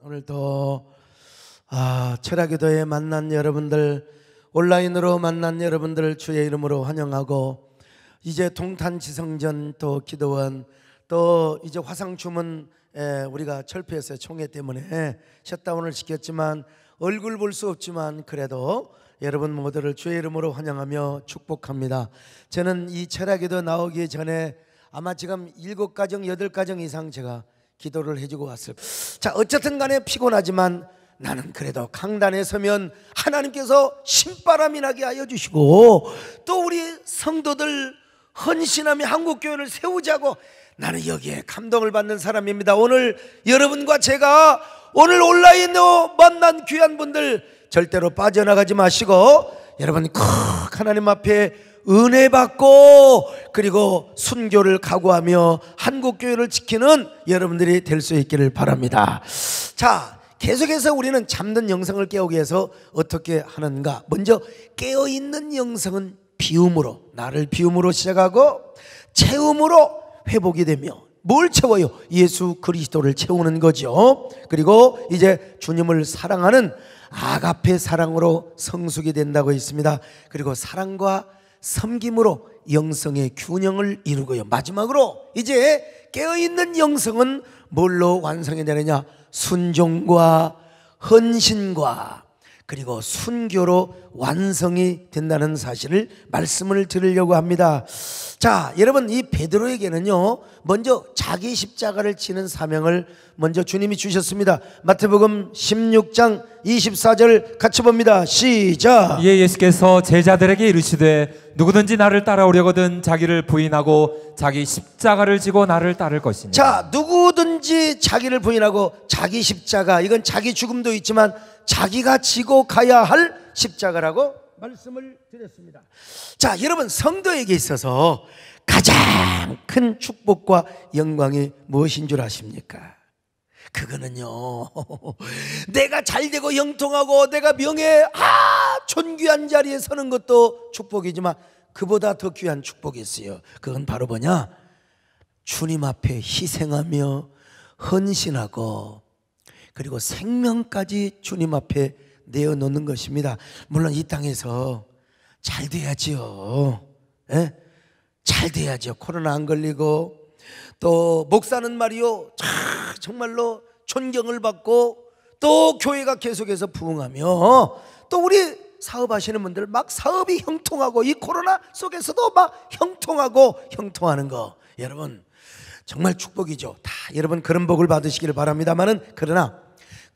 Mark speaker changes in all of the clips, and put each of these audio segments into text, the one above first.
Speaker 1: 오늘도 철학기도에 만난 여러분들, 온라인으로 만난 여러분들 주의 이름으로 환영하고, 이제 동탄지성전 또 기도원 또 이제 화상주문 우리가 철폐했어요. 총회 때문에 셧다운을 시켰지만 얼굴 볼 수 없지만 그래도 여러분 모두를 주의 이름으로 환영하며 축복합니다. 저는 이 철학기도 나오기 전에 아마 지금 7가정 8가정 이상 제가 기도를 해주고 왔어요. 자, 어쨌든 간에 피곤하지만 나는 그래도 강단에 서면 하나님께서 신바람이 나게 하여 주시고, 또 우리 성도들 헌신하며 한국교회를 세우자고, 나는 여기에 감동을 받는 사람입니다. 오늘 여러분과 제가 오늘 온라인으로 만난 귀한 분들 절대로 빠져나가지 마시고, 여러분 꼭 하나님 앞에 은혜 받고 그리고 순교를 각오하며 한국교회를 지키는 여러분들이 될 수 있기를 바랍니다. 자, 계속해서 우리는 잠든 영성을 깨우기 위해서 어떻게 하는가? 먼저 깨어있는 영성은 비움으로, 나를 비움으로 시작하고 채움으로 회복이 되며, 뭘 채워요? 예수 그리스도를 채우는 거죠. 그리고 이제 주님을 사랑하는 아가페 사랑으로 성숙이 된다고 했습니다. 그리고 사랑과 섬김으로 영성의 균형을 이루고요. 마지막으로 이제 깨어있는 영성은 뭘로 완성이 되느냐? 순종과 헌신과 그리고 순교로 완성이 된다는 사실을 말씀을 드리려고 합니다. 자, 여러분, 이 베드로에게는요 먼저 자기 십자가를 지는 사명을 먼저 주님이 주셨습니다. 마태복음 16장 24절 같이 봅니다. 시작.
Speaker 2: 이에 예수께서 제자들에게 이르시되 누구든지 나를 따라오려거든 자기를 부인하고 자기 십자가를 지고 나를 따를 것이니.
Speaker 1: 자, 누구든지 자기를 부인하고 자기 십자가, 이건 자기 죽음도 있지만 자기가 지고 가야 할 십자가라고 말씀을 드렸습니다. 자, 여러분, 성도에게 있어서 가장 큰 축복과 영광이 무엇인 줄 아십니까? 그거는요, 내가 잘되고 형통하고 내가 명예 존귀한 자리에 서는 것도 축복이지만 그보다 더 귀한 축복이 있어요. 그건 바로 뭐냐? 주님 앞에 희생하며 헌신하고 그리고 생명까지 주님 앞에 내어놓는 것입니다. 물론 이 땅에서 잘 돼야지요. 예? 잘 돼야죠. 코로나 안 걸리고, 또 목사는 말이요 정말로 존경을 받고, 또 교회가 계속해서 부흥하며, 또 우리 사업하시는 분들 막 사업이 형통하고, 이 코로나 속에서도 막 형통하는 거, 여러분 정말 축복이죠. 다 여러분 그런 복을 받으시기를 바랍니다만은, 그러나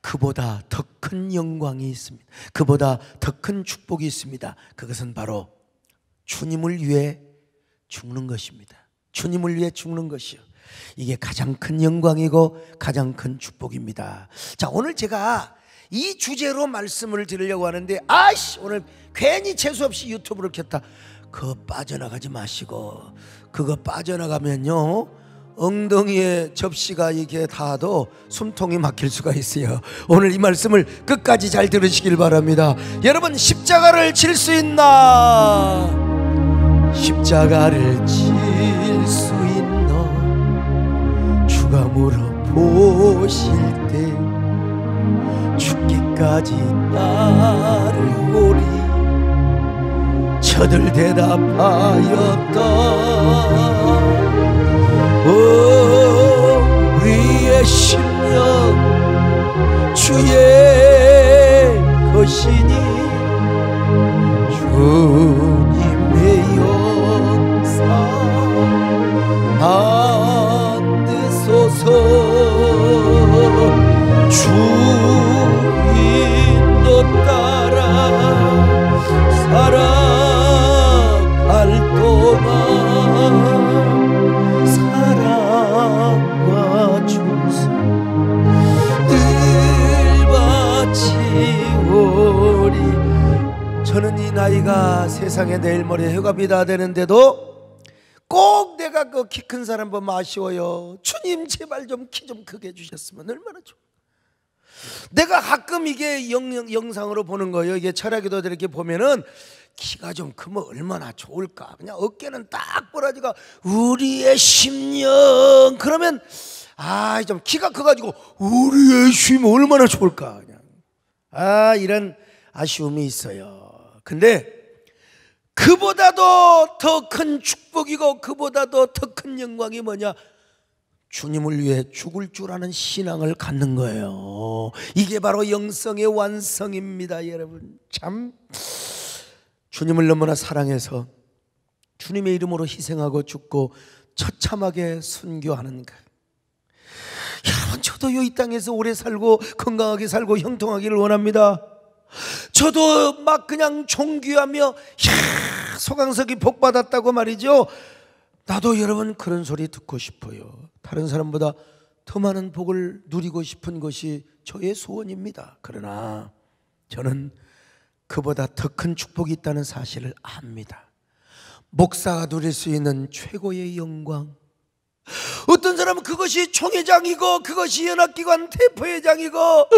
Speaker 1: 그보다 더 큰 영광이 있습니다. 그보다 더 큰 축복이 있습니다. 그것은 바로 주님을 위해 죽는 것입니다. 주님을 위해 죽는 것이요, 이게 가장 큰 영광이고 가장 큰 축복입니다. 자, 오늘 제가 이 주제로 말씀을 드리려고 하는데, 오늘 괜히 재수없이 유튜브를 켰다. 그거 빠져나가지 마시고, 그거 빠져나가면요 엉덩이에 접시가 이렇게 닿아도 숨통이 막힐 수가 있어요. 오늘 이 말씀을 끝까지 잘 들으시길 바랍니다. 여러분, 십자가를 질 수 있나? 십자가를 질 수 있나? 주가 물어보실 때 죽기까지 따르오리. 저들 대답하였다. 우리의 심령 주의 것이니 주님의 영상 만드소서. 주인도 따라 살아갈 동안 사랑과 충성 늘 바치오리. 저는 이 나이가 세상에 내일 모레 혀갑이 다 되는데도 꼭 내가 그 키 큰 사람 보면 아쉬워요. 주님 제발 좀 키 좀 크게 해주셨으면 얼마나 좋아. 내가 가끔 이게 영상으로 보는 거예요. 이게 철학기도들 이렇게 보면은 키가 좀 크면 얼마나 좋을까. 그냥 어깨는 딱 벌어지고 우리의 심령 그러면 좀 키가 커가지고 우리의 심 얼마나 좋을까. 그냥 이런 아쉬움이 있어요. 근데 그보다도 더 큰 축복이고 그보다도 더 큰 영광이 뭐냐? 주님을 위해 죽을 줄 아는 신앙을 갖는 거예요. 이게 바로 영성의 완성입니다. 여러분, 참 주님을 너무나 사랑해서 주님의 이름으로 희생하고 죽고 처참하게 순교하는 것. 여러분, 저도요 이 땅에서 오래 살고 건강하게 살고 형통하기를 원합니다. 저도 막 그냥 존귀하며 소강석이 복 받았다고 말이죠. 나도 여러분 그런 소리 듣고 싶어요. 다른 사람보다 더 많은 복을 누리고 싶은 것이 저의 소원입니다. 그러나 저는 그보다 더 큰 축복이 있다는 사실을 압니다. 목사가 누릴 수 있는 최고의 영광. 어떤 사람은 그것이 총회장이고 그것이 연합기관 대표회장이고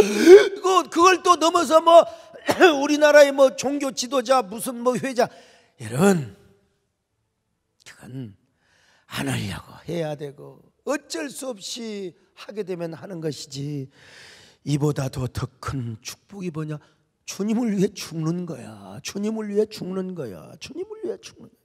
Speaker 1: 그걸 또 넘어서 뭐 우리나라의 뭐 종교 지도자 무슨 뭐 회장. 여러분, 그건 안 하려고 해야 되고 어쩔 수 없이 하게 되면 하는 것이지, 이보다도 더 큰 축복이 뭐냐? 주님을 위해 죽는 거야. 주님을 위해 죽는 거야. 주님을 위해 죽는 거야.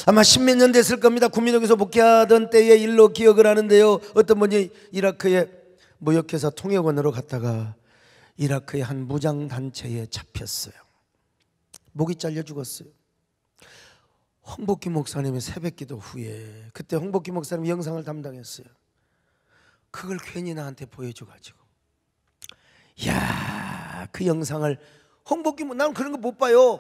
Speaker 1: 아마 십몇 년 됐을 겁니다. 구민옥에서 목회하던 때의 일로 기억을 하는데요, 어떤 분이 이라크에 무역회사 통역원으로 갔다가 이라크의 한 무장단체에 잡혔어요. 목이 잘려 죽었어요. 홍복기 목사님의 새벽기도 후에, 그때 홍복기 목사님이 영상을 담당했어요. 그걸 괜히 나한테 보여줘가지고, 야, 그 영상을 홍복기, 나는 그런 거 못 봐요.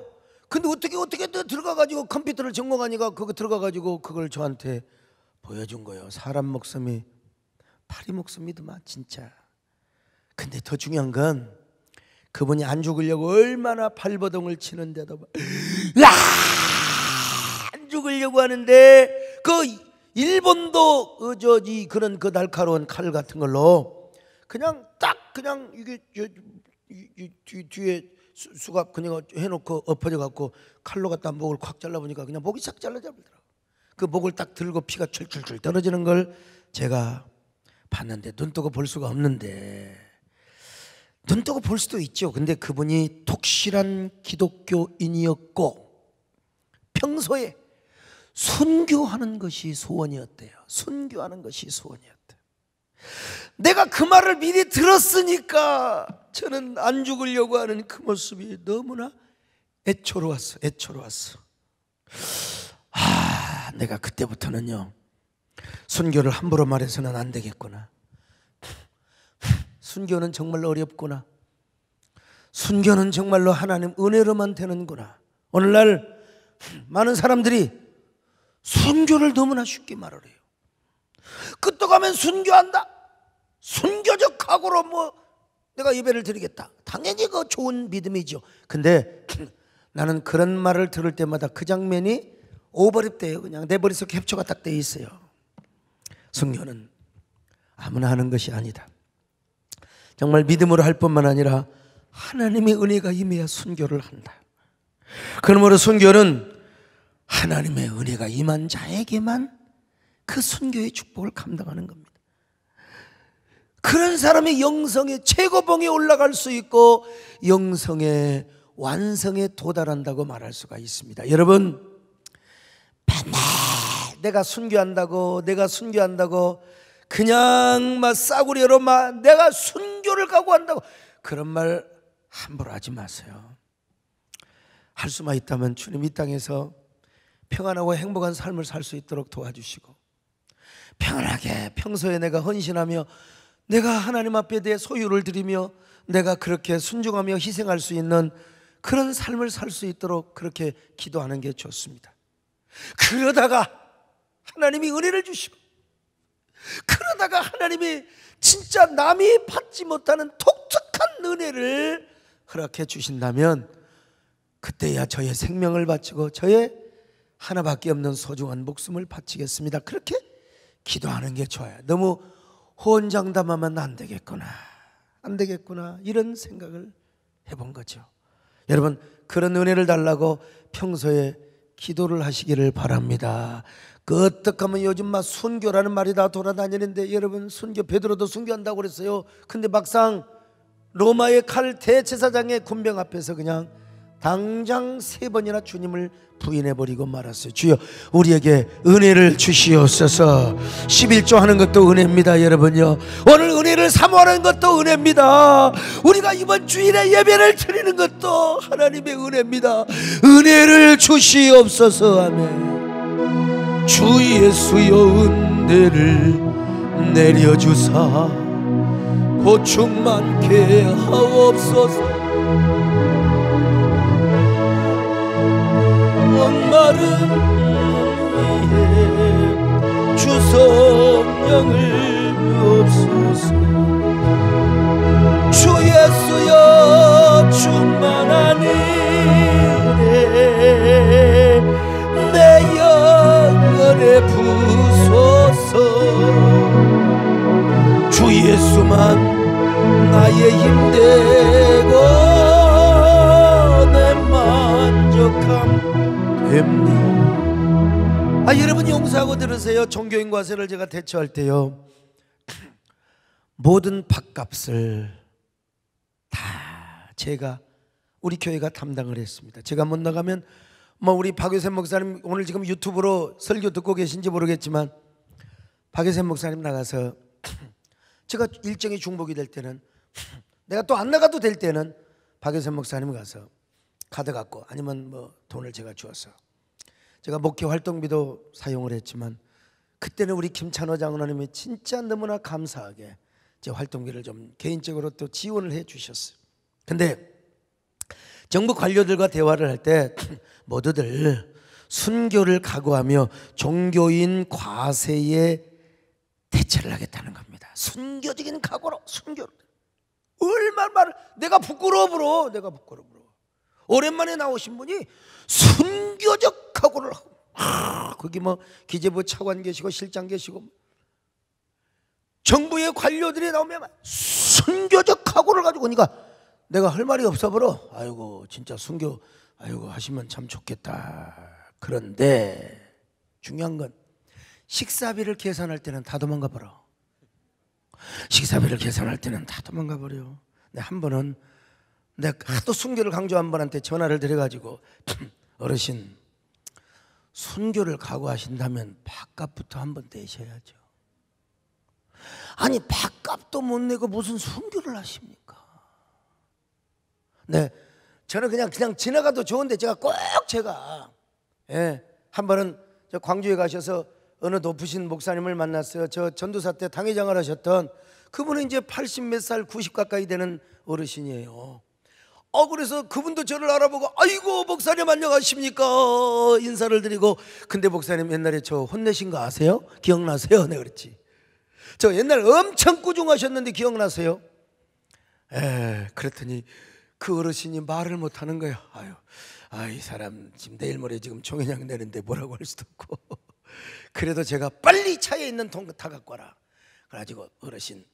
Speaker 1: 근데 어떻게 들어가가지고 컴퓨터를 전공하니까 그거 들어가가지고 그걸 저한테 보여준 거예요. 사람 목숨이 파리 목숨이더만 진짜. 근데 더 중요한 건 그분이 안 죽으려고 얼마나 발버둥을 치는데도 안 죽으려고 하는데 그 일본도 그런 그 날카로운 칼 같은 걸로 그냥 딱 그냥 이게 뒤에 수갑 그냥 해놓고 엎어져 갖고 칼로 갖다 목을 콱 잘라보니까 그냥 목이 싹 잘라져버리더라고. 그 목을 딱 들고 피가 철철철 떨어지는 걸 제가 봤는데, 눈 뜨고 볼 수가 없는데, 눈 뜨고 볼 수도 있죠. 근데 그분이 독실한 기독교인이었고 평소에 순교하는 것이 소원이었대요. 순교하는 것이 소원이었대요. 내가 그 말을 미리 들었으니까 저는 안 죽으려고 하는 그 모습이 너무나 애처로웠어. 내가 그때부터는요, 순교를 함부로 말해서는 안 되겠구나. 순교는 정말로 어렵구나. 순교는 정말로 하나님 은혜로만 되는구나. 오늘날 많은 사람들이 순교를 너무나 쉽게 말을 해요. 끄떡하면 순교한다. 순교적 각오로 뭐 내가 예배를 드리겠다. 당연히 그 좋은 믿음이죠. 근데 나는 그런 말을 들을 때마다 그 장면이 오버랩돼요. 그냥 내 머릿속에 캡처가 딱 돼 있어요. 순교는 아무나 하는 것이 아니다. 정말 믿음으로 할 뿐만 아니라 하나님의 은혜가 임해야 순교를 한다. 그러므로 순교는 하나님의 은혜가 임한 자에게만 그 순교의 축복을 감당하는 겁니다. 그런 사람이 영성의 최고봉에 올라갈 수 있고 영성의 완성에 도달한다고 말할 수가 있습니다. 여러분, 맨날 내가 순교한다고 그냥 막 싸구려로 막 내가 순교를 각오한다고 그런 말 함부로 하지 마세요. 할 수만 있다면 주님 이 땅에서 평안하고 행복한 삶을 살 수 있도록 도와주시고, 평안하게 평소에 내가 헌신하며 내가 하나님 앞에 내 소유를 드리며 내가 그렇게 순종하며 희생할 수 있는 그런 삶을 살 수 있도록 그렇게 기도하는 게 좋습니다. 그러다가 하나님이 은혜를 주시고, 그러다가 하나님이 진짜 남이 받지 못하는 독특한 은혜를 허락해 주신다면 그때야 저의 생명을 바치고 저의 하나밖에 없는 소중한 목숨을 바치겠습니다. 그렇게 기도하는 게 좋아요. 너무 호언장담하면 안 되겠구나 이런 생각을 해본 거죠. 여러분 그런 은혜를 달라고 평소에 기도를 하시기를 바랍니다. 그 어떻게 하면 요즘 막 순교라는 말이 다 돌아다니는데 여러분 순교, 베드로도 순교한다고 그랬어요. 근데 막상 로마의 칼 대제사장의 군병 앞에서 그냥 당장 3번이나 주님을 부인해버리고 말았어요. 주여 우리에게 은혜를 주시옵소서. 11조 하는 것도 은혜입니다. 여러분요, 오늘 은혜를 사모하는 것도 은혜입니다. 우리가 이번 주일에 예배를 드리는 것도 하나님의 은혜입니다. 은혜를 주시옵소서. 아멘. 주 예수여 은혜를 내려주사 고충 많게 하옵소서. 목마른 위에 주 성령을 없소서. 주 예수여 충만한 은혜 내 영혼에 부소서. 주 예수만 나의 힘되고 내 만족함 됩니다. 여러분 용서하고 들으세요. 종교인 과세를 제가 대처할 때요, 모든 밥값을 다 제가 우리 교회가 담당을 했습니다. 제가 못 나가면 우리 박유선 목사님 오늘 지금 유튜브로 설교 듣고 계신지 모르겠지만 박유선 목사님 나가서 제가 일정이 중복이 될 때는 내가 또 안 나가도 될 때는 박유선 목사님 가서 카드 갖고 아니면 돈을 제가 주어서 제가 목회 활동비도 사용을 했지만 그때는 우리 김찬호 장로님이 진짜 너무나 감사하게 제 활동비를 좀 개인적으로 또 지원을 해 주셨어요. 근데 정부 관료들과 대화를 할 때 모두들 순교를 각오하며 종교인 과세에 대처를 하겠다는 겁니다. 순교적인 각오로 순교를. 얼마나 말을 내가 부끄러워 불어. 오랜만에 나오신 분이 순교적 각오를 하고 거기 기재부 차관 계시고 실장 계시고 정부의 관료들이 나오면 순교적 각오를 가지고 오니까 내가 할 말이 없어 버려. 아이고 진짜 순교 하시면 참 좋겠다. 그런데 중요한 건 식사비를 계산할 때는 다 도망가 버려. 식사비를 계산할 때는 다 도망가 버려. 한 번은 내가 하도 순교를 강조한 분한테 전화를 드려가지고 어르신 순교를 각오하신다면 밥값부터 한번 내셔야죠. 아니 밥값도 못 내고 무슨 순교를 하십니까? 네, 저는 그냥 지나가도 좋은데 제가 한 번은 저 광주에 가셔서 어느 높으신 목사님을 만났어요. 저 전도사 때 당회장을 하셨던 그분은 이제 80 몇 살 90 가까이 되는 어르신이에요. 그래서 그분도 저를 알아보고 아이고 목사님 안녕하십니까 인사를 드리고, 근데 목사님 옛날에 저 혼내신 거 아세요? 기억나세요? 내가 그랬지. 저 옛날 엄청 꾸중하셨는데 기억나세요? 그랬더니 그 어르신이 말을 못하는 거예요. 이 사람 지금 내일 모레 지금 총회장 내는데 뭐라고 할 수도 없고 그래도 제가 빨리 차에 있는 통 다 갖고 와라. 그래가지고 어르신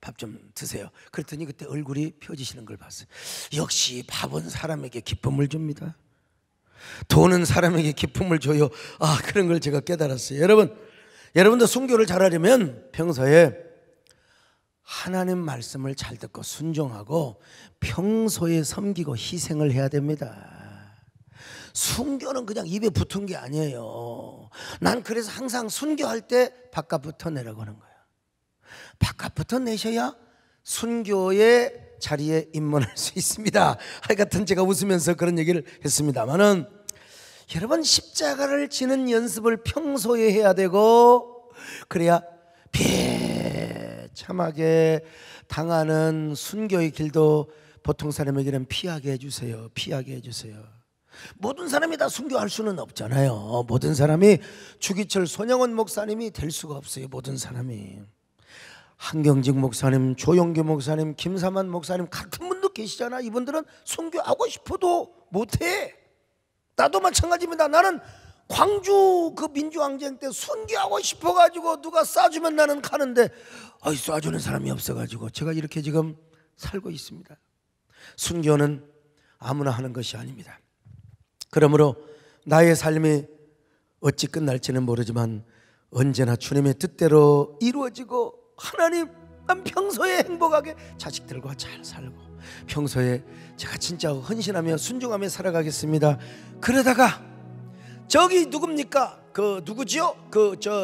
Speaker 1: 밥 좀 드세요. 그랬더니 그때 얼굴이 펴지시는 걸 봤어요. 역시 밥은 사람에게 기쁨을 줍니다. 돈은 사람에게 기쁨을 줘요. 그런 걸 제가 깨달았어요. 여러분도 순교를 잘하려면 평소에 하나님 말씀을 잘 듣고 순종하고 평소에 섬기고 희생을 해야 됩니다. 순교는 그냥 입에 붙은 게 아니에요. 난 그래서 항상 순교할 때 밥값부터 내라고 하는 거예요. 밥값부터 내셔야 순교의 자리에 입문할 수 있습니다. 하여튼 제가 웃으면서 그런 얘기를 했습니다만은 여러분 십자가를 지는 연습을 평소에 해야 되고 그래야 비참하게 당하는 순교의 길도 보통 사람에게는 피하게 해주세요. 모든 사람이 다 순교할 수는 없잖아요. 모든 사람이 주기철 손영원 목사님이 될 수가 없어요. 모든 사람이. 한경직 목사님, 조용규 목사님, 김사만 목사님 같은 분도 계시잖아. 이분들은 순교하고 싶어도 못해. 나도 마찬가지입니다. 나는 광주 그 민주항쟁 때 순교하고 싶어가지고 누가 쏴주면 나는 가는데 쏴주는 사람이 없어가지고 제가 이렇게 지금 살고 있습니다. 순교는 아무나 하는 것이 아닙니다. 그러므로 나의 삶이 어찌 끝날지는 모르지만 언제나 주님의 뜻대로 이루어지고, 하나님, 난 평소에 행복하게 자식들과 잘 살고 평소에 제가 진짜 헌신하며 순종하며 살아가겠습니다. 그러다가 저기 누굽니까? 그 누구지요?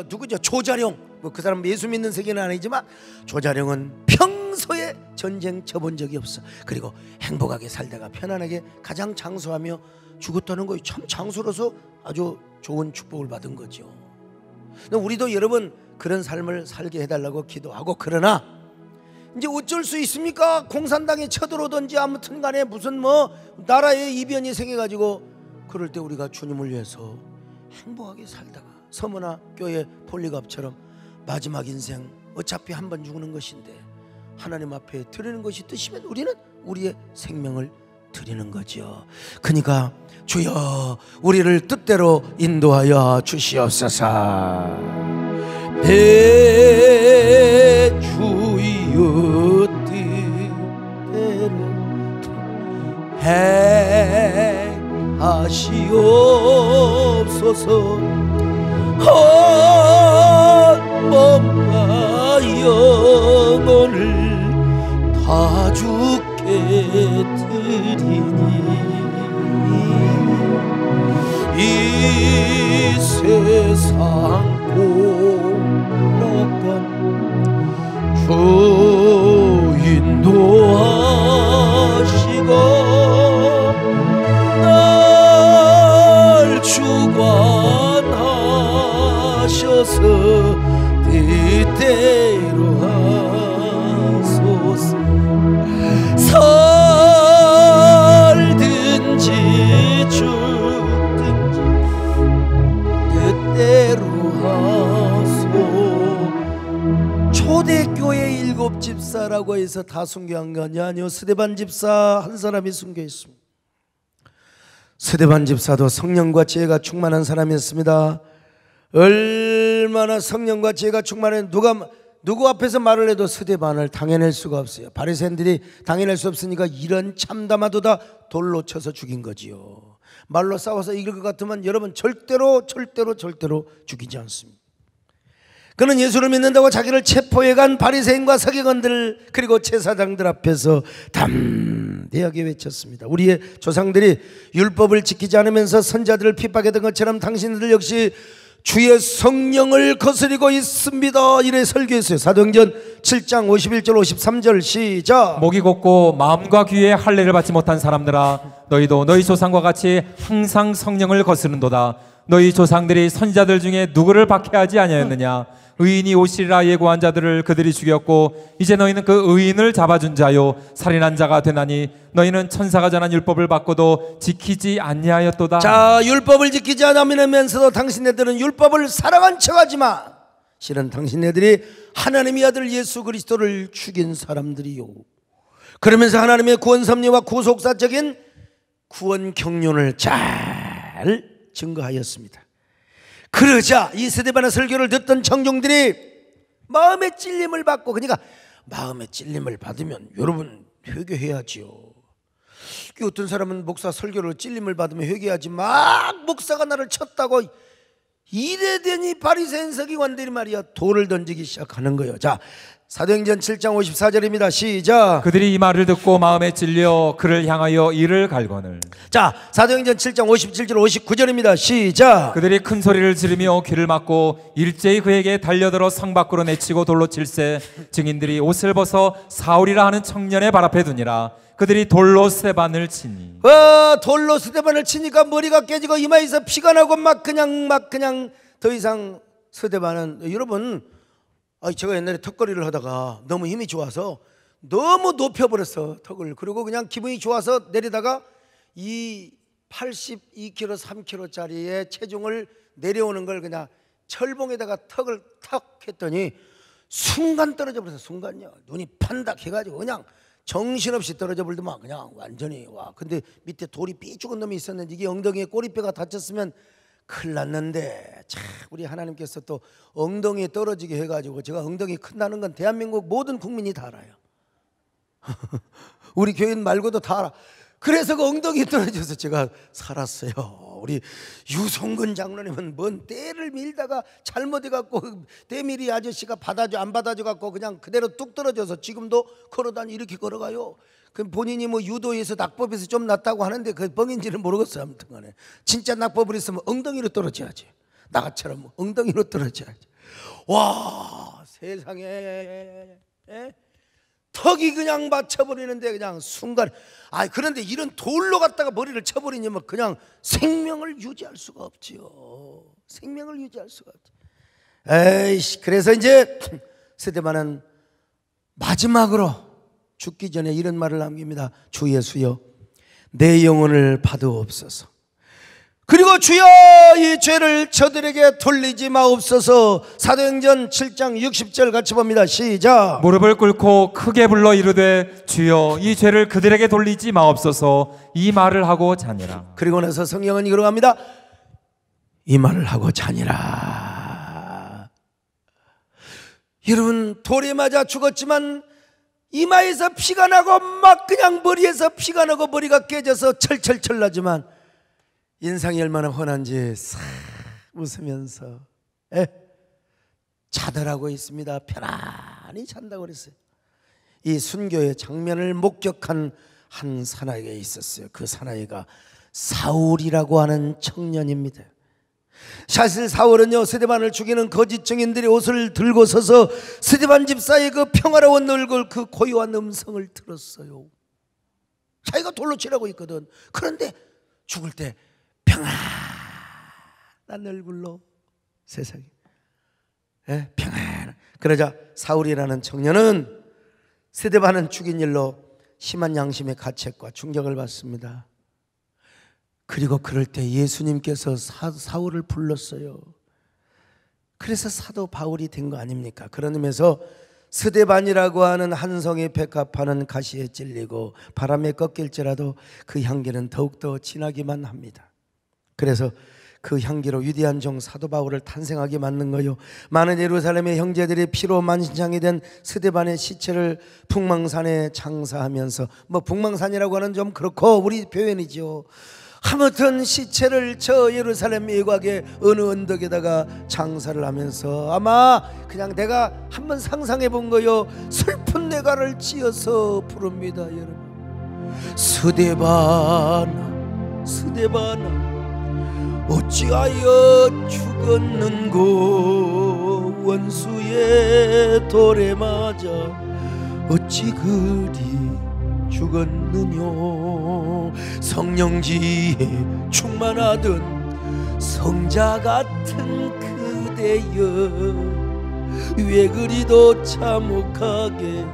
Speaker 1: 누구죠? 조자룡. 그 사람 예수 믿는 세계는 아니지만 조자룡은 평소에 전쟁 쳐본 적이 없어. 그리고 행복하게 살다가 편안하게 가장 장수하며 죽었다는 거예요. 참 장수로서 아주 좋은 축복을 받은 거죠. 우리도 여러분 그런 삶을 살게 해달라고 기도하고, 그러나 이제 어쩔 수 있습니까? 공산당이 쳐들어오든지 아무튼 간에 무슨 나라에 이변이 생겨가지고, 그럴 때 우리가 주님을 위해서 행복하게 살다가 서머나 교회 폴리갑처럼 마지막 인생 어차피 한 번 죽는 것인데 하나님 앞에 드리는 것이 뜻이면 우리는 우리의 생명을 드리는 거죠. 그러니까 주여 우리를 뜻대로 인도하여 주시옵소서. 내 주여 뜻대로 행하시옵소서. 온 몸과 영혼을 다 주께 드리니 이 세상 고락간 주 인도하시고 날 주관하셔서 뜻대로 하소서. 살든지 죽든지 뜻대로 하소. 초대교회 7 집사라고 해서 다 순교한 거 아니요. 스데반 집사 한 사람이 순교했습니다. 스데반 집사도 성령과 지혜가 충만한 사람이었습니다. 얼마나 성령과 지혜가 충만해. 누구 앞에서 말을 해도 스데반을 당해낼 수가 없어요. 바리새인들이 당해낼 수 없으니까 이런 참담하도다 돌로 쳐서 죽인 거지요. 말로 싸워서 이길 것 같으면 여러분 절대로 죽이지 않습니다. 그는 예수를 믿는다고 자기를 체포해간 바리새인과 서기관들 그리고 제사장들 앞에서 담대하게 외쳤습니다. 우리의 조상들이 율법을 지키지 않으면서 선자들을 핍박했던 것처럼 당신들 역시 주의 성령을 거스리고 있습니다. 이래 설교했어요. 사도행전 7장 51절 53절 시작.
Speaker 2: 목이 곧고 마음과 귀에 할례를 받지 못한 사람들아, 너희도 너희 조상과 같이 항상 성령을 거스른도다. 너희 조상들이 선지자들 중에 누구를 박해하지 아니하였느냐? 의인이 오시리라 예고한 자들을 그들이 죽였고 이제 너희는 그 의인을 잡아준 자요 살인한 자가 되나니 너희는 천사가 전한 율법을 받고도 지키지 아니하였도다.
Speaker 1: 자, 율법을 지키지 않으면서도 당신네들은 율법을 사랑한 척하지만 실은 당신네들이 하나님의 아들 예수 그리스도를 죽인 사람들이요. 그러면서 하나님의 구원 섭리와 구속사적인 구원 경륜을 잘 증거하였습니다. 그러자 이 스데반의 설교를 듣던 청중들이 마음의 찔림을 받고, 그러니까 마음의 찔림을 받으면 여러분 회개해야지요. 어떤 사람은 목사 설교를 찔림을 받으면 회개하지, 막 목사가 나를 쳤다고 이래되니 바리새인 서기관들이 말이야 돌을 던지기 시작하는 거예요. 자, 사도행전 7장 54절입니다. 시작.
Speaker 2: 그들이 이 말을 듣고 마음에 찔려 그를 향하여 이를 갈거늘.
Speaker 1: 자, 사도행전 7장 57절 59절입니다. 시작.
Speaker 2: 그들이 큰 소리를 지르며 귀를 막고 일제히 그에게 달려들어 성 밖으로 내치고 돌로 칠세. 증인들이 옷을 벗어 사울이라 하는 청년의 발 앞에 두니라. 그들이 돌로 스데반을 치니.
Speaker 1: 돌로 스데반을 치니까 머리가 깨지고 이마에서 피가 나고 막 그냥 더 이상 스데반은, 여러분, 제가 옛날에 턱걸이를 하다가 너무 힘이 좋아서 너무 높여버렸어 턱을. 그리고 그냥 기분이 좋아서 내리다가 이 82kg 3kg짜리의 체중을 내려오는 걸 그냥 철봉에다가 턱을 탁 했더니 순간 떨어져 버렸어. 순간요. 눈이 판닥 해가지고 그냥 정신없이 떨어져 버리더만 그냥 완전히. 와, 근데 밑에 돌이 삐죽은 놈이 있었는데 이게 엉덩이에 꼬리뼈가 다쳤으면 큰일 났는데, 참 우리 하나님께서 또 엉덩이에 떨어지게 해가지고, 제가 엉덩이 큰다는 건 대한민국 모든 국민이 다 알아요. 우리 교인 말고도 다 알아. 그래서 그 엉덩이 떨어져서 제가 살았어요. 우리 유성근 장로님은 뭔 떼를 밀다가 잘못해갖고 떼밀이 아저씨가 받아줘 안 받아줘갖고 그냥 그대로 뚝 떨어져서 지금도 걸어다니 이렇게 걸어가요. 그 본인이 뭐 유도에서 낙법에서 좀 낫다고 하는데 그 뻥인지는 모르겠어요. 아무튼간에 진짜 낙법을 했으면 엉덩이로 떨어져야지. 나처럼 엉덩이로 떨어져야지. 와, 세상에 턱이 그냥 맞춰버리는데 그냥 순간. 그런데 이런 돌로 갖다가 머리를 쳐버리냐면 그냥 생명을 유지할 수가 없지요. 생명을 유지할 수가 없지. 에이씨, 그래서 이제 스데반은 마지막으로 죽기 전에 이런 말을 남깁니다. 주 예수여, 내 영혼을 받으옵소서. 그리고 주여, 이 죄를 저들에게 돌리지 마옵소서. 사도행전 7장 60절 같이 봅니다. 시작.
Speaker 2: 무릎을 꿇고 크게 불러 이르되 주여, 이 죄를 그들에게 돌리지 마옵소서. 이 말을 하고 자니라.
Speaker 1: 그리고 나서 성경은 이러고 합니다. 이 말을 하고 자니라. 여러분, 돌에 맞아 죽었지만 이마에서 피가 나고 막 그냥 머리에서 피가 나고 머리가 깨져서 철철철 나지만 인상이 얼마나 훤한지 싹 웃으면서 자더라고 있습니다. 편안히 잔다고 그랬어요. 이 순교의 장면을 목격한 한 사나이가 있었어요. 그 사나이가 사울이라고 하는 청년입니다. 사실 사울은요, 스데반을 죽이는 거짓 증인들이 옷을 들고 서서 스데반 집사의 그 평화로운 얼굴, 그 고요한 음성을 들었어요. 자기가 돌로 치라고 있거든. 그런데 죽을 때 평안한 얼굴로 세상에 평안. 그러자 사울이라는 청년은 스데반은 죽인 일로 심한 양심의 가책과 충격을 받습니다. 그리고 그럴 때 예수님께서 사울을 불렀어요. 그래서 사도 바울이 된 거 아닙니까? 그런 의미에서 스데반이라고 하는 한 성의 백합화는 가시에 찔리고 바람에 꺾일지라도 그 향기는 더욱더 진하기만 합니다. 그래서 그 향기로 위대한 종 사도 바울을 탄생하게 만든 거요. 많은 예루살렘의 형제들이 피로 만신창이 된 스데반의 시체를 북망산에 장사하면서, 뭐 북망산이라고 하는 좀 그렇고 우리 표현이죠. 아무튼 시체를 저 예루살렘 외곽의 어느 언덕에다가 장사를 하면서 아마 그냥 내가 한번 상상해 본 거요, 슬픈 내가를 지어서 부릅니다. 여러분, 스데반아, 스데반아, 어찌하여 죽었는고, 원수의 돌에 맞아 어찌 그리 죽었느뇨. 성령지에 충만하던 성자 같은 그대여, 왜 그리도 참혹하게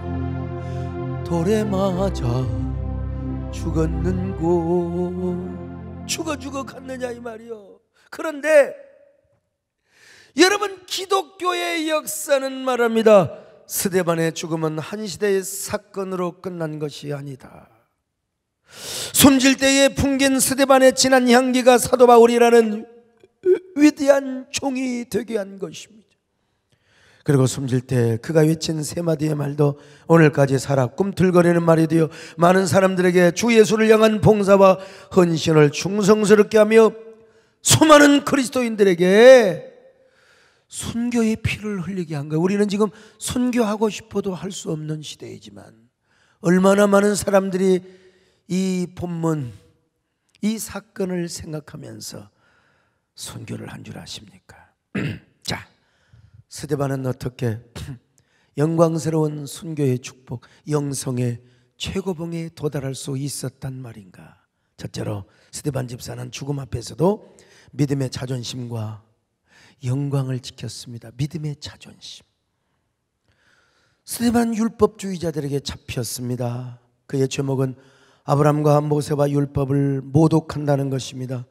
Speaker 1: 돌에 맞아 죽었는고. 죽어 갔느냐 이 말이요. 그런데 여러분, 기독교의 역사는 말합니다. 스데반의 죽음은 한 시대의 사건으로 끝난 것이 아니다. 숨질 때에 풍긴 스데반의 진한 향기가 사도 바울이라는 위대한 종이 되게 한 것입니다. 그리고 숨질 때 그가 외친 세 마디의 말도 오늘까지 살아 꿈틀거리는 말이 되어 많은 사람들에게 주 예수를 향한 봉사와 헌신을 충성스럽게 하며 수많은 그리스도인들에게 순교의 피를 흘리게 한 거예요. 우리는 지금 순교하고 싶어도 할 수 없는 시대이지만 얼마나 많은 사람들이 이 본문, 이 사건을 생각하면서 순교를 한 줄 아십니까? 자, 스데반은 어떻게 영광스러운 순교의 축복, 영성의 최고봉에 도달할 수 있었단 말인가? 첫째로 스데반 집사는 죽음 앞에서도 믿음의 자존심과 영광을 지켰습니다. 믿음의 자존심. 스데반 율법주의자들에게 잡혔습니다. 그의 죄목은 아브람과 모세와 율법을 모독한다는 것입니다.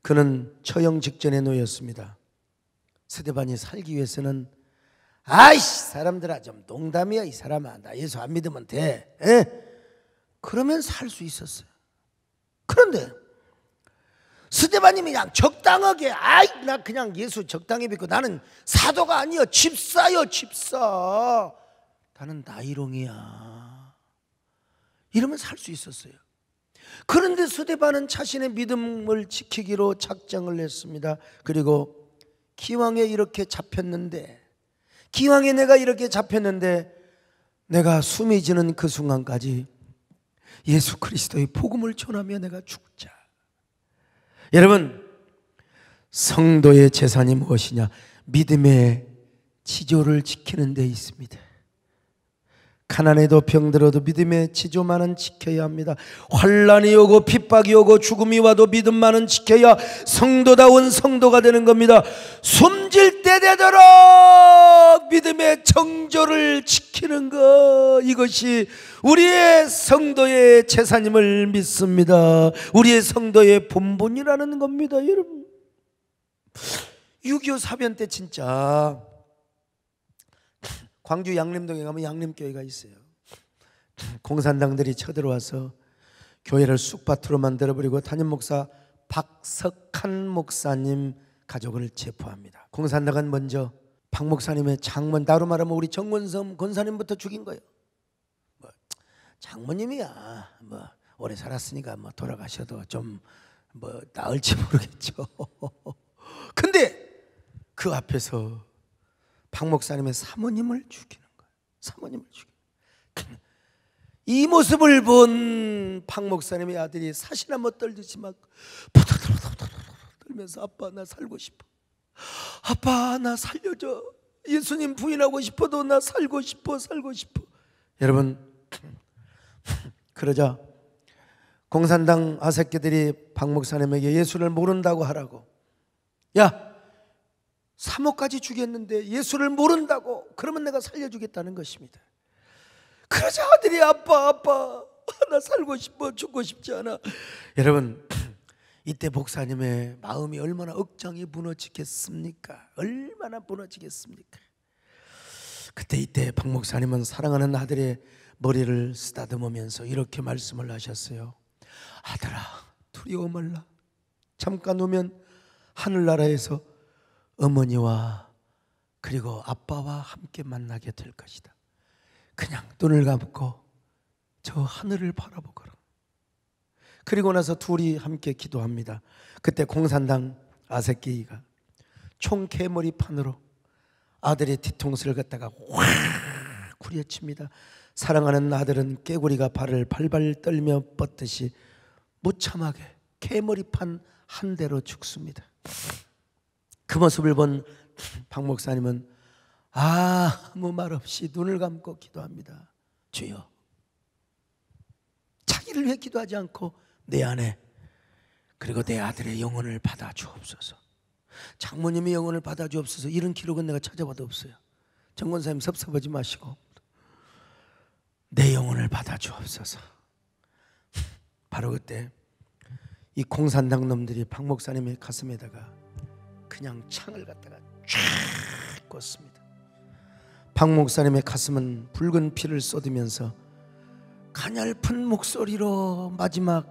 Speaker 1: 그는 처형 직전에 놓였습니다. 스데반이 살기 위해서는 아이씨, 사람들아, 좀 농담이야 이 사람아, 나 예수 안 믿으면 돼, 그러면 살 수 있었어요. 그런데 스데반이 그냥 적당하게, 나 그냥 예수 적당히 믿고 나는 사도가 아니여, 집사여, 집사, 나는 나이롱이야, 이러면 살 수 있었어요. 그런데 스데반은 자신의 믿음을 지키기로 작정을 했습니다. 그리고 기왕에 이렇게 잡혔는데, 기왕에 내가 이렇게 잡혔는데 내가 숨이 지는 그 순간까지 예수 그리스도의 복음을 전하며 내가 죽자. 여러분, 성도의 재산이 무엇이냐? 믿음의 지조를 지키는 데 있습니다. 가난해도 병들어도 믿음의 지조만은 지켜야 합니다. 환난이 오고 핍박이 오고 죽음이 와도 믿음만은 지켜야 성도다운 성도가 되는 겁니다. 숨질 때 되도록 믿음의 정조를 지키는 것, 이것이 우리의 성도의 재산임을 믿습니다. 우리의 성도의 본분이라는 겁니다. 여러분, 6.25 사변 때 진짜 광주 양림동에 가면 양림교회가 있어요. 공산당들이 쳐들어와서 교회를 쑥밭으로 만들어버리고 담임 목사 박석한 목사님 가족을 체포합니다. 공산당은 먼저 박 목사님의 장모, 나로 말하면 우리 정원섬 권사님부터 죽인 거예요. 뭐 장모님이야 뭐 오래 살았으니까 뭐 돌아가셔도 좀 뭐 나을지 모르겠죠. 근데 그 앞에서 박 목사님의 사모님을 죽이는 거예요. 사모님을 죽이는. 이 모습을 본 박 목사님의 아들이 사실 한번 떨듯이 막 떨면서 아빠 나 살고 싶어. 아빠 나 살려줘. 예수님 부인하고 싶어도 나 살고 싶어. 여러분, 그러자 공산당 아새끼들이 박 목사님에게 예수를 모른다고 하라고. 야, 사모까지 죽였는데 예수를 모른다고? 그러면 내가 살려주겠다는 것입니다. 그러자 아들이 아빠 나 살고 싶어. 죽고 싶지 않아. 여러분, 이때 목사님의 마음이 얼마나 억장이 무너지겠습니까? 얼마나 무너지겠습니까? 그때 이때 박 목사님은 사랑하는 아들의 머리를 쓰다듬으면서 이렇게 말씀을 하셨어요. 아들아, 두려워 말라. 잠깐 오면 하늘나라에서 어머니와 그리고 아빠와 함께 만나게 될 것이다. 그냥 눈을 감고 저 하늘을 바라보거라. 그리고 나서 둘이 함께 기도합니다. 그때 공산당 아새끼가 총 개머리판으로 아들의 뒤통수를 갖다가 확 후려칩니다. 사랑하는 아들은 깨구리가 발을 발발 떨며 뻗듯이 무참하게 개머리판 한 대로 죽습니다. 그 모습을 본 박 목사님은 아무 말 없이 눈을 감고 기도합니다. 주여, 자기를 위해 기도하지 않고 내 아내 그리고 내 아들의 영혼을 받아 주옵소서. 장모님의 영혼을 받아 주옵소서. 이런 기록은 내가 찾아봐도 없어요. 정권사님 섭섭하지 마시고 내 영혼을 받아 주옵소서. 바로 그때 이 공산당 놈들이 박 목사님의 가슴에다가 그냥 창을 갖다가 쫙 꽂습니다. 박 목사님의 가슴은 붉은 피를 쏟으면서 가냘픈 목소리로 마지막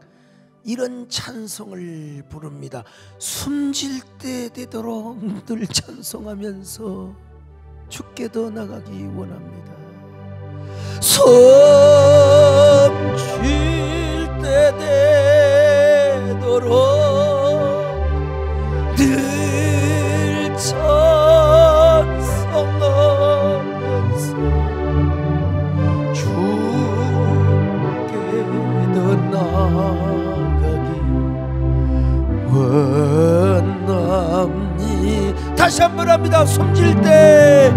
Speaker 1: 이런 찬송을 부릅니다. 숨질 때 되도록 늘 찬송하면서 죽게도 나가기 원합니다. 숨질 때 되도록 늘 찬송하면서 죽게도 나가기 원합니. 다시 한번 합니다. 숨질 때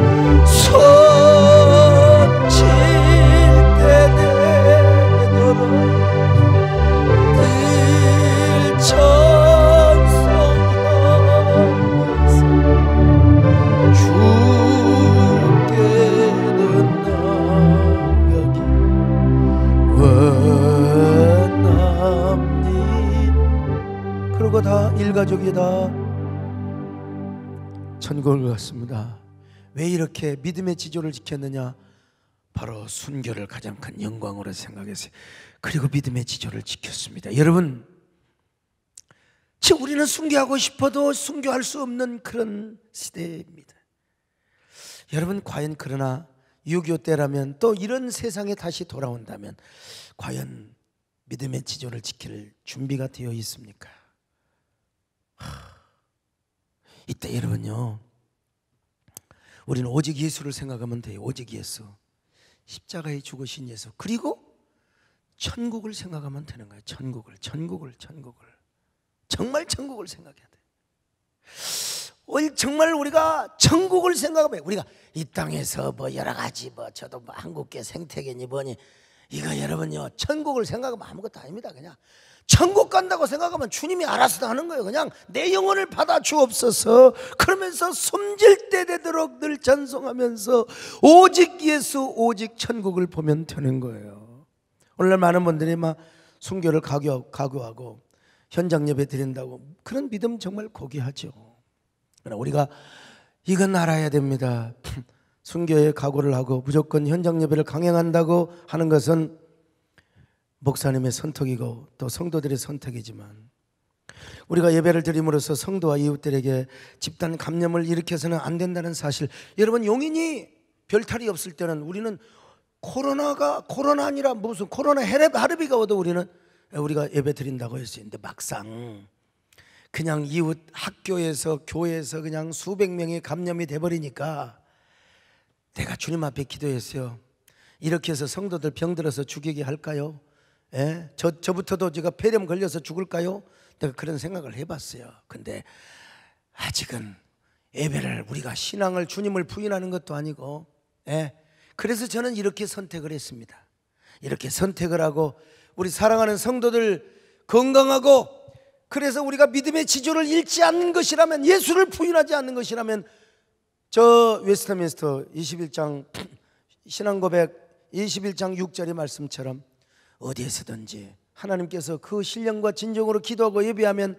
Speaker 1: 되도록 늘 찬송하면서 죽게도 나가기 원합니. 그러고 다 일가족이 다 천국을 갔습니다. 왜 이렇게 믿음의 지조를 지켰느냐? 바로 순교를 가장 큰 영광으로 생각했어요. 그리고 믿음의 지조를 지켰습니다. 여러분, 지금 우리는 순교하고 싶어도 순교할 수 없는 그런 시대입니다. 여러분, 과연 그러나 6.25 때라면 또 이런 세상에 다시 돌아온다면 과연 믿음의 지조를 지킬 준비가 되어 있습니까? 이때 여러분요, 우리는 오직 예수를 생각하면 돼요. 오직 예수, 십자가에 죽으신 예수, 그리고 천국을 생각하면 되는 거예요. 천국을 정말 천국을 생각해야 돼. 정말 우리가 천국을 생각하면, 우리가 이 땅에서 뭐 여러 가지 저도 한국계 생태계니 뭐니, 이거 여러분요, 천국을 생각하면 아무것도 아닙니다. 그냥 천국 간다고 생각하면 주님이 알아서 하는 거예요. 그냥 내 영혼을 받아 주옵소서, 그러면서 숨질 때 되도록 늘 찬송하면서 오직 예수, 오직 천국을 보면 되는 거예요. 오늘날 많은 분들이 막 순교를 각오하고 현장 예배 드린다고, 그런 믿음 정말 고귀하죠. 그러나 우리가 이건 알아야 됩니다. 순교에 각오를 하고 무조건 현장 예배를 강행한다고 하는 것은 목사님의 선택이고 또 성도들의 선택이지만, 우리가 예배를 드림으로써 성도와 이웃들에게 집단 감염을 일으켜서는 안 된다는 사실, 여러분, 용인이 별탈이 없을 때는 우리는 코로나 아니라 무슨 코로나 하르비가 와도 우리가 예배 드린다고 했어요. 근데 막상 그냥 이웃 학교에서 교회에서 그냥 수백 명이 감염이 돼버리니까 내가 주님 앞에 기도했어요. 이렇게 해서 성도들 병들어서 죽이게 할까요? 예? 저부터도 제가 폐렴 걸려서 죽을까요? 내가 그런 생각을 해봤어요. 근데 아직은 예배를, 우리가 신앙을, 주님을 부인하는 것도 아니고, 예? 그래서 저는 이렇게 선택을 했습니다. 이렇게 선택을 하고 우리 사랑하는 성도들 건강하고, 그래서 우리가 믿음의 지조를 잃지 않는 것이라면, 예수를 부인하지 않는 것이라면, 저 웨스트민스터 21장 신앙고백 21장 6절의 말씀처럼 어디에서든지 하나님께서 그 신령과 진정으로 기도하고 예배하면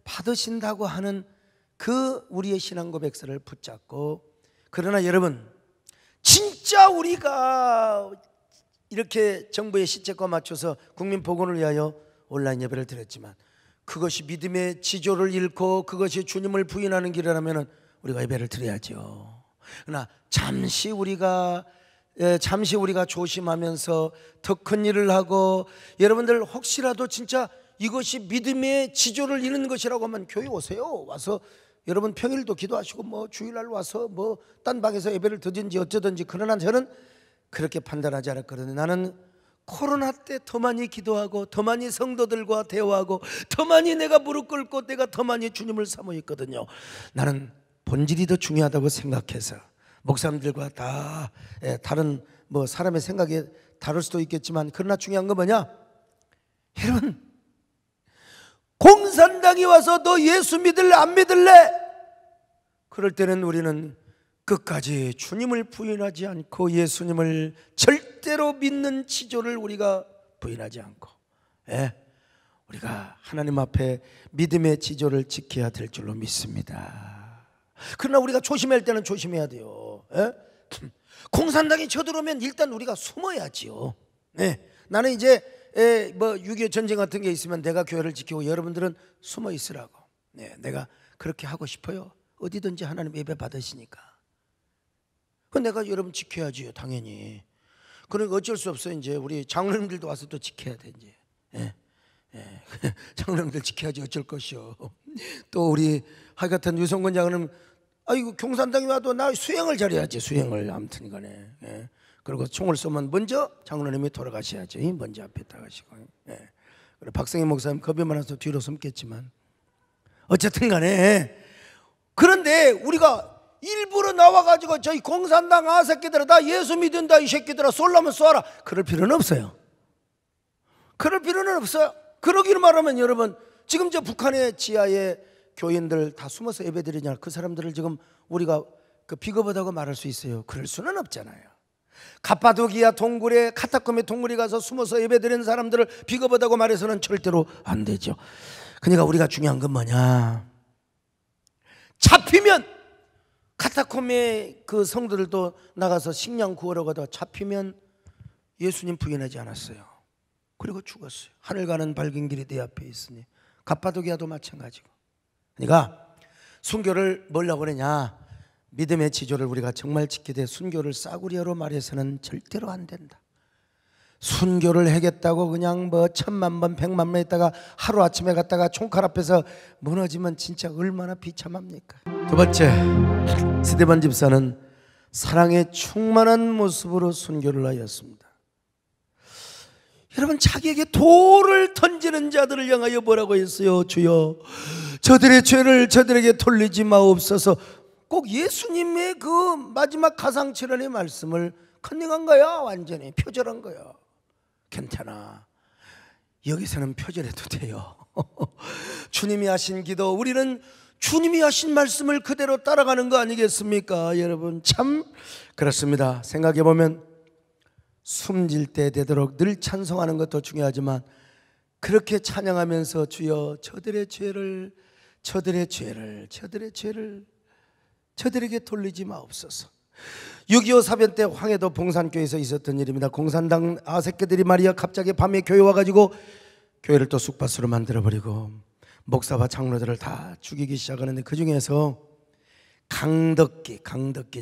Speaker 1: 받으신다고 하는 그 우리의 신앙고백서를 붙잡고, 그러나 여러분, 진짜 우리가 이렇게 정부의 시책과 맞춰서 국민 복원을 위하여 온라인 예배를 드렸지만, 그것이 믿음의 지조를 잃고 그것이 주님을 부인하는 길이라면 우리가 예배를 드려야죠. 그러나 잠시 우리가 조심하면서 더 큰 일을 하고, 여러분들 혹시라도 진짜 이것이 믿음의 지조를 잃는 것이라고 하면 교회 오세요. 와서 여러분 평일도 기도하시고 뭐 주일날 와서 뭐 딴 방에서 예배를 드든지 어쩌든지. 그러나 저는 그렇게 판단하지 않았거든요. 나는 코로나 때 더 많이 기도하고 더 많이 성도들과 대화하고 더 많이 내가 무릎 꿇고 내가 더 많이 주님을 사모했거든요. 나는 본질이 더 중요하다고 생각해서, 목사님들과 다 다른 뭐 사람의 생각이 다를 수도 있겠지만, 그러나 중요한 건 뭐냐? 여러분, 공산당이 와서 너 예수 믿을래 안 믿을래? 그럴 때는 우리는 끝까지 주님을 부인하지 않고 예수님을 절대로 믿는 지조를 우리가 부인하지 않고, 우리가 하나님 앞에 믿음의 지조를 지켜야 될 줄로 믿습니다. 그러나 우리가 조심할 때는 조심해야 돼요. 공산당이 쳐들어오면 일단 우리가 숨어야지요. 나는 이제 6.25 전쟁 같은 게 있으면 내가 교회를 지키고 여러분들은 숨어 있으라고. 내가 그렇게 하고 싶어요. 어디든지 하나님 예배 받으시니까. 내가 여러분 지켜야지요, 당연히. 그러니까 어쩔 수 없어요. 이제 우리 장로님들도 와서 또 지켜야 돼. 이제 장로님들 지켜야지 어쩔 것이요. 또 우리 하여튼 유성권 장로님, 아이고共産당이 와도 나 수행을 잘해야지. 수행을 아무튼 간에. 그리고 총을 쏘면 먼저 장로님이 돌아가셔야죠. 먼저 앞에 나가시고. 그리고 박성희 목사님 겁이 많아서 뒤로 숨겠지만 어쨌든 간에, 그런데 우리가 일부러 나와가지고 저희 공산당 새끼들아 나 예수 믿는다 이 새끼들아 쏠라면 쏘아라, 그럴 필요는 없어요. 그럴 필요는 없어요. 그러기를 말하면 여러분, 지금 저 북한의 지하에 교인들 다 숨어서 예배드리냐, 그 사람들을 지금 우리가 비겁하다고 말할 수 있어요? 그럴 수는 없잖아요. 카파도키아 동굴에 카타콤의 동굴에 가서 숨어서 예배드리는 사람들을 비겁하다고 말해서는 절대로 안 되죠. 그러니까 우리가 중요한 건 뭐냐, 잡히면 카타콤의 그 성도들도 나가서 식량 구하러 가다가 잡히면 예수님 부인하지 않았어요. 그리고 죽었어요. 하늘 가는 밝은 길이 내 앞에 있으니. 갑바도기아도 마찬가지고. 그러니까 순교를 뭐라고 그러냐, 믿음의 지조를 우리가 정말 지키되 순교를 싸구려로 말해서는 절대로 안 된다. 순교를 하겠다고 그냥 뭐 1000만 번 100만 번 했다가 하루아침에 갔다가 총칼 앞에서 무너지면 진짜 얼마나 비참합니까? 두 번째, 스데반 집사는 사랑에 충만한 모습으로 순교를 하였습니다. 여러분, 자기에게 돌을 던지는 자들을 향하여 뭐라고 했어요? 주여, 저들의 죄를 저들에게 돌리지 마옵소서. 꼭 예수님의 그 마지막 가상칠언의 말씀을 컨닝한 거야. 완전히 표절한 거야. 괜찮아, 여기서는 표절해도 돼요. 주님이 하신 기도, 우리는 주님이 하신 말씀을 그대로 따라가는 거 아니겠습니까? 여러분, 참 그렇습니다. 생각해보면 숨질 때 되도록 늘 찬송하는 것도 중요하지만 그렇게 찬양하면서 주여, 저들의 죄를 저들에게 돌리지 마옵소서. 6.25 사변 때 황해도 봉산교회에서 있었던 일입니다. 공산당 아새끼들이 말이야 갑자기 밤에 교회 와가지고 교회를 또 쑥밭으로 만들어버리고 목사와 장로들을 다 죽이기 시작하는데 그 중에서 강덕기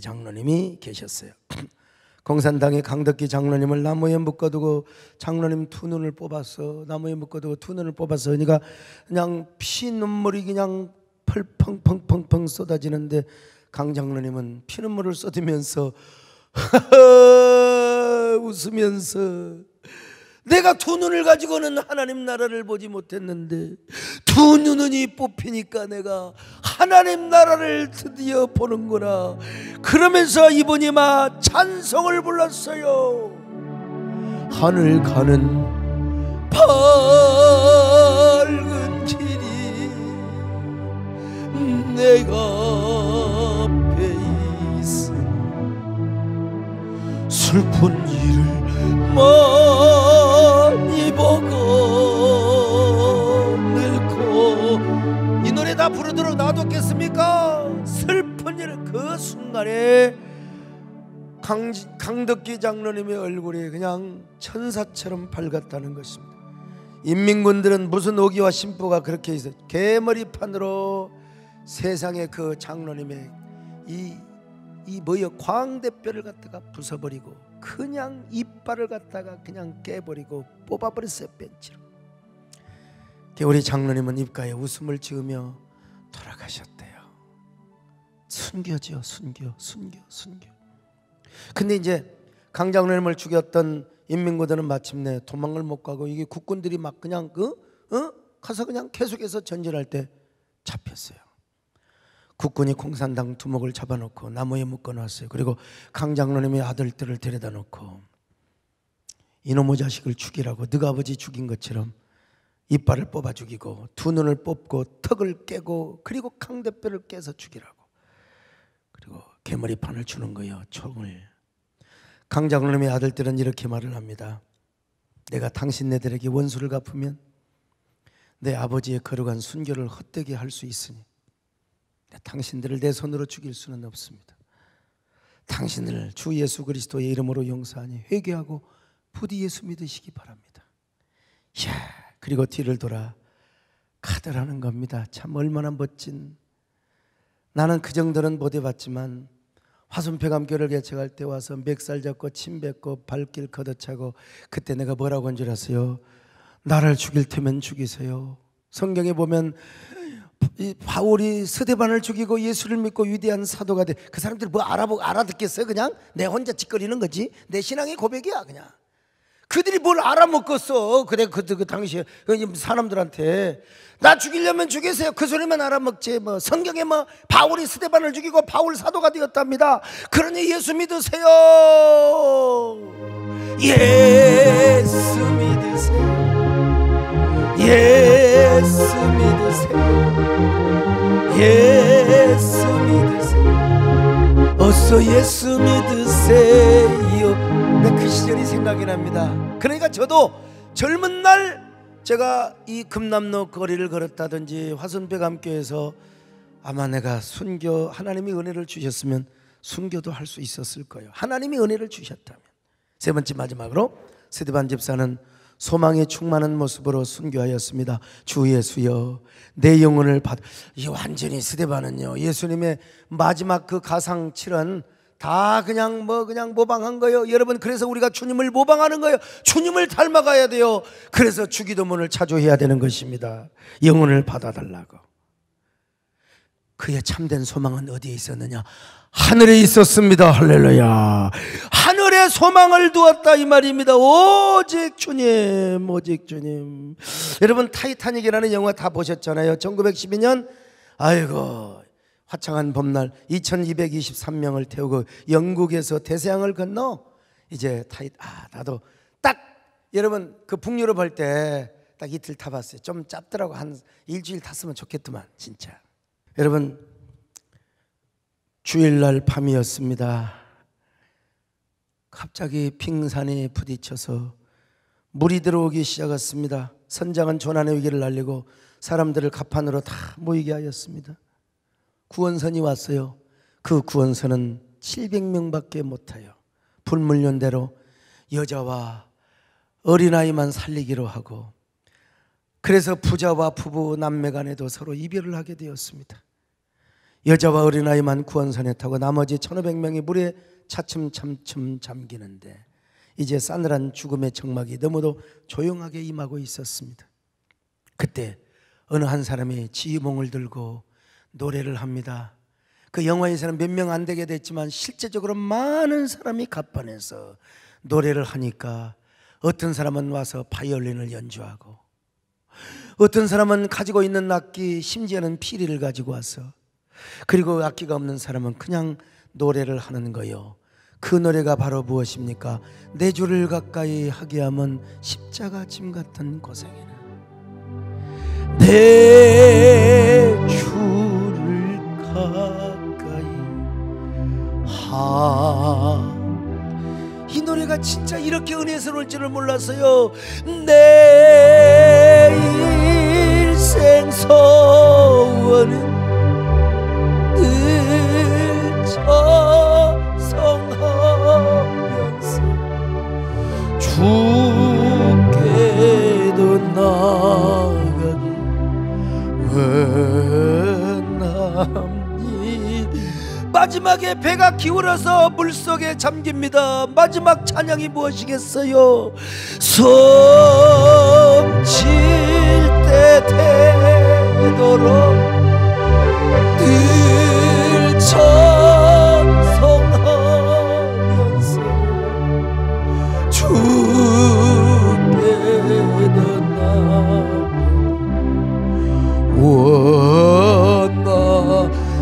Speaker 1: 장로님이 계셨어요. 공산당의 강덕기 장로님을 나무에 묶어두고 장로님 두 눈을 뽑았어. 나무에 묶어두고 두 눈을 뽑았어. 그러니까 그냥 피눈물이 그냥 펑펑펑펑 쏟아지는데 강 장로님은 피눈물을 쏟으면서 웃으면서 내가 두 눈을 가지고는 하나님 나라를 보지 못했는데 두 눈이 뽑히니까 내가 하나님 나라를 드디어 보는구나. 그러면서 이분이 막 찬송을 불렀어요. 하늘 가는 밝은 길이 내가 앞에 있으니 슬픈 일을 많이 보고내고 이 노래 다 부르도록 놔뒀겠습니까? 슬픈 일을 그 순간에 강덕기 장로님의 얼굴이 그냥 천사처럼 밝았다는 것입니다. 인민군들은 무슨 오기와 심보가 그렇게 있어요. 개머리판으로 세상에 그 장로님의 이 뭐여 광대뼈를 갖다가 부숴버리고 그냥 이빨을 갖다가 그냥 깨버리고 뽑아버렸어요. 벤치로. 우리 장로님은 입가에 웃음을 지으며 돌아가셨대요. 순교죠. 순교. 근데 이제 강 장로님을 죽였던 인민군들은 마침내 도망을 못 가고 이게 국군들이 막 그냥 가서 그냥 계속해서 전진할 때 잡혔어요. 국군이 공산당 두목을 잡아놓고 나무에 묶어놨어요. 그리고 강 장로님의 아들들을 데려다 놓고 이놈의 자식을 죽이라고 너가 아버지 죽인 것처럼 이빨을 뽑아 죽이고 두 눈을 뽑고 턱을 깨고 그리고 강대뼈를 깨서 죽이라고. 그리고 개머리판을 주는 거예요. 총을. 강 장로님의 아들들은 이렇게 말을 합니다. 내가 당신네들에게 원수를 갚으면 내 아버지의 거룩한 순교를 헛되게 할 수 있으니 당신들을 내 손으로 죽일 수는 없습니다. 당신을 주 예수 그리스도의 이름으로 용서하니 회개하고 부디 예수 믿으시기 바랍니다. 이야, 그리고 뒤를 돌아 가더라는 겁니다. 참 얼마나 멋진. 나는 그 정도는 못 해봤지만 화순폐감교를 개척할 때 와서 멱살 잡고 침 뱉고 발길 걷어차고 그때 내가 뭐라고 한 줄 아세요? 나를 죽일 테면 죽이세요. 성경에 보면 바울이 스데반을 죽이고 예수를 믿고 위대한 사도가 돼. 그 사람들 뭐 알아듣겠어요? 그냥 내 혼자 짓거리는 거지. 내 신앙의 고백이야 그냥. 그들이 뭘 알아먹겠어. 그래 그 당시에 사람들한테 나 죽이려면 죽이세요. 그 소리만 알아먹지. 뭐 성경에 뭐 바울이 스데반을 죽이고 바울 사도가 되었답니다. 그러니 예수 믿으세요. 예수 믿으세요. 예수 믿으세요. 예수 믿으세요. 어서 예수 믿으세요. 그 시절이 생각이 납니다. 그러니까 저도 젊은 날 제가 이 금남로 거리를 걸었다든지 화순폐감교에서 아마 내가 순교, 하나님이 은혜를 주셨으면 순교도 할 수 있었을 거예요. 하나님이 은혜를 주셨다면. 세 번째 마지막으로 스데반 집사는 소망에 충만한 모습으로 순교하였습니다. 주 예수여 내 영혼을 받. 이 완전히 스데반은요 예수님의 마지막 그 가상 7은 다 그냥 모방한 거예요. 여러분, 그래서 우리가 주님을 모방하는 거예요. 주님을 닮아가야 돼요. 그래서 주기도문을 자주 해야 되는 것입니다. 영혼을 받아달라고. 그의 참된 소망은 어디에 있었느냐? 하늘에 있었습니다. 할렐루야. 하늘에 소망을 두었다 이 말입니다. 오직 주님, 오직 주님. 여러분, 타이타닉이라는 영화 다 보셨잖아요. 1912년 아이고 화창한 봄날 2223명을 태우고 영국에서 대서양을 건너 이제 나도 딱 여러분 그 북유럽 할 때 딱 이틀 타봤어요. 좀 짧더라고. 한 일주일 탔으면 좋겠더만 진짜. 여러분, 주일날 밤이었습니다. 갑자기 빙산에 부딪혀서 물이 들어오기 시작했습니다. 선장은 조난의 위기를 날리고 사람들을 갑판으로 다 모이게 하였습니다. 구원선이 왔어요. 그 구원선은 700명밖에 못 타요. 불문율대로 여자와 어린아이만 살리기로 하고, 그래서 부자와 부부 남매 간에도 서로 이별을 하게 되었습니다. 여자와 어린아이만 구원선에 타고 나머지 1500명이 물에 차츰차츰 잠기는데 이제 싸늘한 죽음의 정막이 너무도 조용하게 임하고 있었습니다. 그때 어느 한 사람이 지휘봉을 들고 노래를 합니다. 그 영화에서는 몇 명 안 되게 됐지만 실제적으로 많은 사람이 갑판에서 노래를 하니까 어떤 사람은 와서 바이올린을 연주하고, 어떤 사람은 가지고 있는 악기, 심지어는 피리를 가지고 와서, 그리고 악기가 없는 사람은 그냥 노래를 하는 거요. 그 노래가 바로 무엇입니까? 내 주를 가까이 하게 하면 십자가 짐 같은 고생이나 내 주를 가까이 이 노래가 진짜 이렇게 은혜스러울 줄을 몰랐어요. 내 일생 소원은 늘 저성하면서 주께도 나가기 원합니. 마지막에 배가 기울어서 물속에 잠깁니다. 마지막 찬양이 무엇이겠어요? 섬칠 때 되도록 늘 찬송하면서 주께도 원하.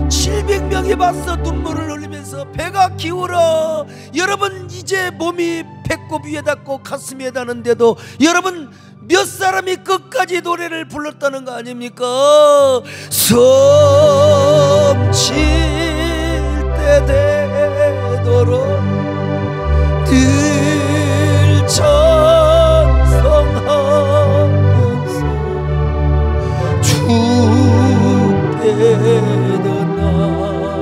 Speaker 1: 700명이 봤어. 눈물을 흘리면서 배가 기울어. 여러분, 이제 몸이 배꼽 위에 닿고 가슴 위에 닿는데도 여러분 몇 사람이 끝까지 노래를 불렀다는 거 아닙니까? 섬칠 때 되도록 늘 찬송하면서 주께도 원합니.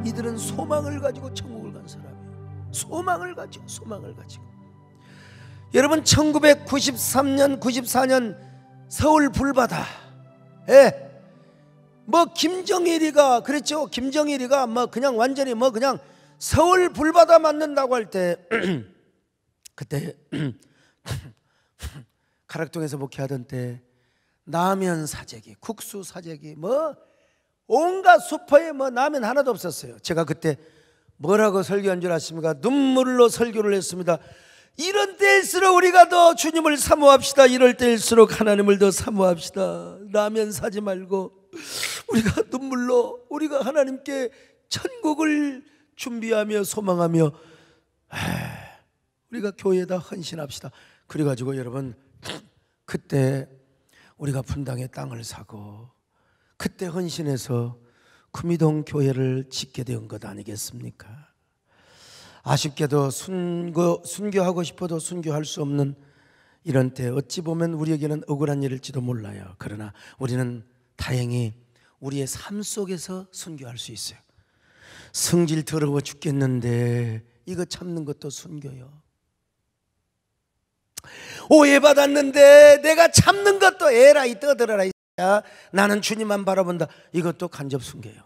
Speaker 1: 이들은 소망을 가지고 천국을 간 사람이에요. 소망을 가지고. 여러분, 1993년 94년 서울 불바다, 뭐 김정일이가 그랬죠. 김정일이가 뭐 그냥 완전히 뭐 그냥 서울 불바다 맞는다고 할 때 그때 가락동에서 목회하던 때 라면 사재기, 국수 사재기, 뭐 온갖 수퍼에 뭐 라면 하나도 없었어요. 제가 그때 뭐라고 설교한 줄 아십니까? 눈물로 설교를 했습니다. 이런 때일수록 우리가 더 주님을 사모합시다. 이럴 때일수록 하나님을 더 사모합시다. 라면 사지 말고 우리가 눈물로 우리가 하나님께 천국을 준비하며 소망하며 우리가 교회에다 헌신합시다. 그래가지고 여러분, 그때 우리가 분당에 땅을 사고 그때 헌신해서 구미동 교회를 짓게 된 것 아니겠습니까? 아쉽게도 순교하고 싶어도 순교할 수 없는 이런 때 어찌 보면 우리에게는 억울한 일일지도 몰라요. 그러나 우리는 다행히 우리의 삶 속에서 순교할 수 있어요. 성질 더러워 죽겠는데 이거 참는 것도 순교요. 오해받았는데 내가 참는 것도 에라이 떠들어라. 나는 주님만 바라본다. 이것도 간접 순교예요.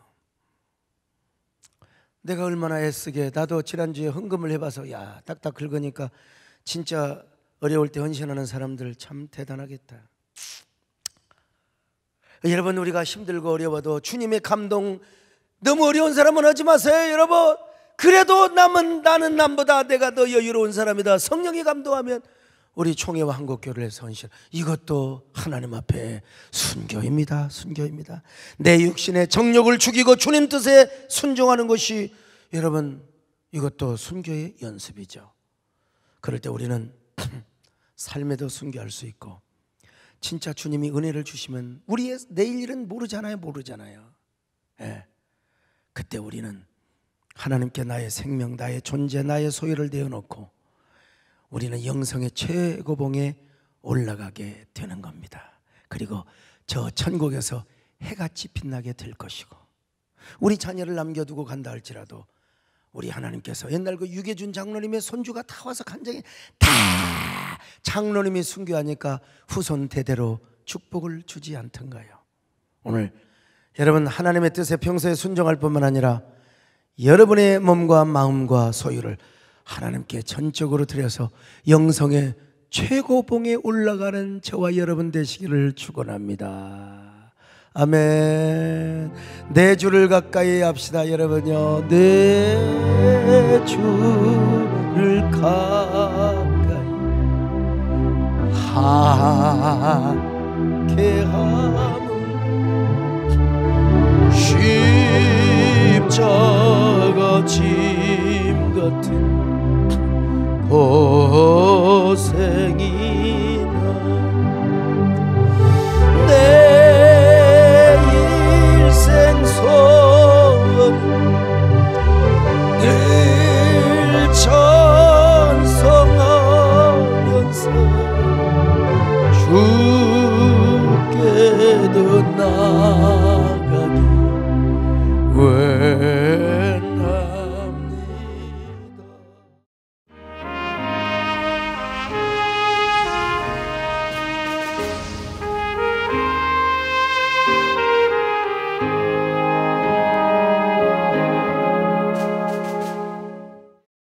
Speaker 1: 내가 얼마나 애쓰게. 나도 지난주에 헌금을 해봐서 야 딱딱 긁으니까 진짜 어려울 때 헌신하는 사람들 참 대단하겠다. 여러분, 우리가 힘들고 어려워도 주님의 감동, 너무 어려운 사람은 하지 마세요. 여러분, 그래도 나는 남보다 내가 더 여유로운 사람이다. 성령이 감동하면 우리 총회와 한국교회를 해서 헌신, 이것도 하나님 앞에 순교입니다. 순교입니다. 내 육신의 정욕을 죽이고 주님 뜻에 순종하는 것이, 여러분, 이것도 순교의 연습이죠. 그럴 때 우리는 삶에도 순교할 수 있고, 진짜 주님이 은혜를 주시면 우리의 내일 일은 모르잖아요. 예. 그때 우리는 하나님께 나의 생명, 나의 존재, 나의 소유를 내어놓고 우리는 영성의 최고봉에 올라가게 되는 겁니다. 그리고 저 천국에서 해같이 빛나게 될 것이고, 우리 자녀를 남겨두고 간다 할지라도 우리 하나님께서 옛날 그 유계준 장로님의 손주가 다 와서 간장에 다 장로님이 순교하니까 후손 대대로 축복을 주지 않던가요? 오늘 여러분, 하나님의 뜻에 평소에 순종할 뿐만 아니라 여러분의 몸과 마음과 소유를 하나님께 전적으로 드려서 영성의 최고봉에 올라가는 저와 여러분 되시기를 축원합니다. 아멘. 내 주를 가까이 합시다. 여러분요, 내 주를 가까이 하게 하는 십자가 짐 같은 고생이나 내 일생 소원 늘 찬송하면서 주께도 나